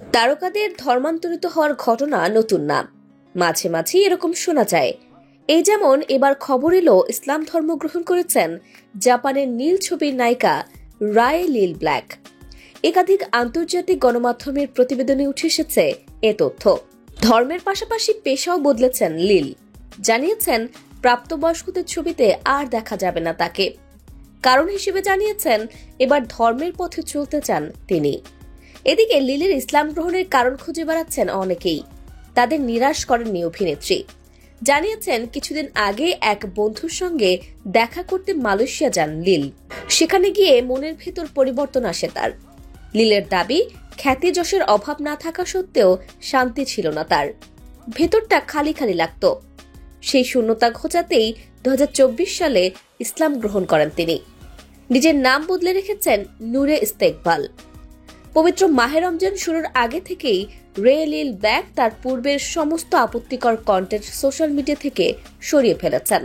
তারকাদের ধর্মান্তরিত হওয়ার ঘটনা নতুন না, মাঝে মাঝে এরকম শোনা যায়। এই যেমন এবার খবর এলো ইসলাম ধর্ম গ্রহণ করেছেন জাপানের নীল ছবির নায়িকা রায় লিল ব্ল্যাক। একাধিক আন্তর্জাতিক গণমাধ্যমের প্রতিবেদনে উঠে এসেছে এ তথ্য। ধর্মের পাশাপাশি পেশাও বদলেছেন লিল। জানিয়েছেন প্রাপ্তবয়স্কদের ছবিতে আর দেখা যাবে না তাকে। কারণ হিসেবে জানিয়েছেন এবার ধর্মের পথে চলতে চান তিনি। এদিকে লিলের ইসলাম গ্রহণের কারণ খুঁজে বেড়াচ্ছেন অনেকেই। তাদের নিরাশ করেননি অভিনেত্রী। জানিয়েছেন কিছুদিন আগে এক বন্ধুর সঙ্গে দেখা করতে মালয়েশিয়া যান লিল। সেখানে গিয়ে মনের ভেতর পরিবর্তন আসে তার। লিলের দাবি, খ্যাতি যশের অভাব না থাকা সত্ত্বেও শান্তি ছিল না তার, ভেতরটা খালি খালি লাগত। সেই শূন্যতা ঘোচাতেই 2024 সালে ইসলাম গ্রহণ করেন তিনি। নিজের নাম বদলে রেখেছেন নূরে ইস্তেকবাল। পবিত্র মাহে রমজান শুরুর আগে থেকেই রে লিল ব্ল্যাক তার পূর্বের সমস্ত আপত্তিকর কন্টেন্ট সোশ্যাল মিডিয়া থেকে সরিয়ে ফেলেছেন।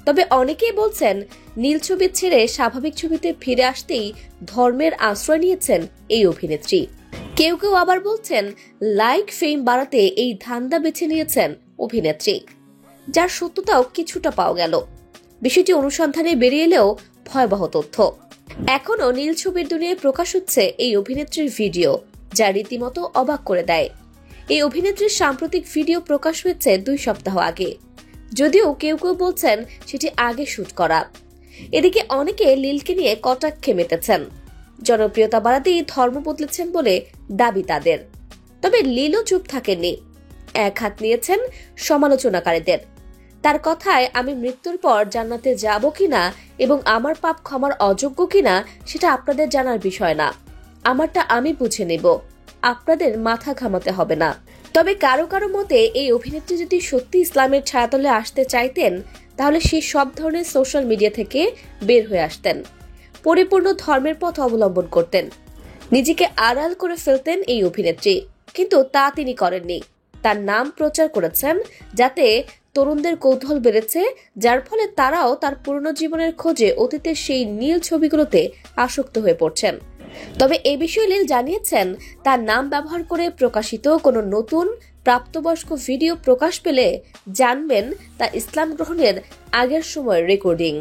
তবে অনেকেই বলছেন নীল ছবি ছেড়ে স্বাভাবিক ছবিতে ফিরে আসতেই ধর্মের আশ্রয় নিয়েছেন এই অভিনেত্রী। কেউ কেউ আবার বলছেন লাইক ফেম বাড়াতে এই ধান্দা বেছে নিয়েছেন অভিনেত্রী, যার সত্যতাও কিছুটা পাওয়া গেল। বিষয়টি অনুসন্ধানে বেরিয়ে এলেও ভয়াবহ তথ্য। এখনো নীল ছবির দুনিয়ায় প্রকাশ হচ্ছে এই অভিনেত্রীর ভিডিও, যা রীতিমতো অবাক করে দেয়। এই অভিনেত্রীর সাম্প্রতিক ভিডিও প্রকাশ হয়েছে 2 সপ্তাহ আগে, যদিও কেউ কেউ বলছেন সেটি আগে শুট করা। এদিকে অনেকে লিলকে নিয়ে কটাক্ষে মেতেছেন। জনপ্রিয়তা বাড়াতেই ধর্ম বদলেছেন বলে দাবি তাদের। তবে লিলও চুপ থাকেননি, এক হাত নিয়েছেন সমালোচনাকারীদের। তার কথায়, আমি মৃত্যুর পর জান্নাতে যাব কিনা এবং আমার পাপ ক্ষমার অযোগ্য কিনা সেটা আপনাদের জানার বিষয় না, আমারটা আমি বুঝে নেব, আপনাদের মাথা ঘামাতে হবে না। তবে কারো কারো মতে এই অভিনেত্রী যদি সত্যি ইসলামের ছায়াতলে আসতে চাইতেন তাহলে সে সব ধরনের সোশ্যাল মিডিয়া থেকে বের হয়ে আসতেন, পরিপূর্ণ ধর্মের পথ অবলম্বন করতেন, নিজেকে আড়াল করে ফেলতেন এই অভিনেত্রী। কিন্তু তা তিনি করেননি। তার নাম প্রচার করেছেন, যাতে তরুণদের কৌতূহল বেড়েছে, যার ফলে তারাও তার পুরনো জীবনের খোঁজে অতীতের সেই নীল ছবিগুলোতে আসক্ত হয়ে পড়ছেন। তবে এ বিষয়ে লিল জানিয়েছেন তার নাম ব্যবহার করে প্রকাশিত কোনো নতুন প্রাপ্তবয়স্ক ভিডিও প্রকাশ পেলে জানবেন তা ইসলাম গ্রহণের আগের সময়ের রেকর্ডিং।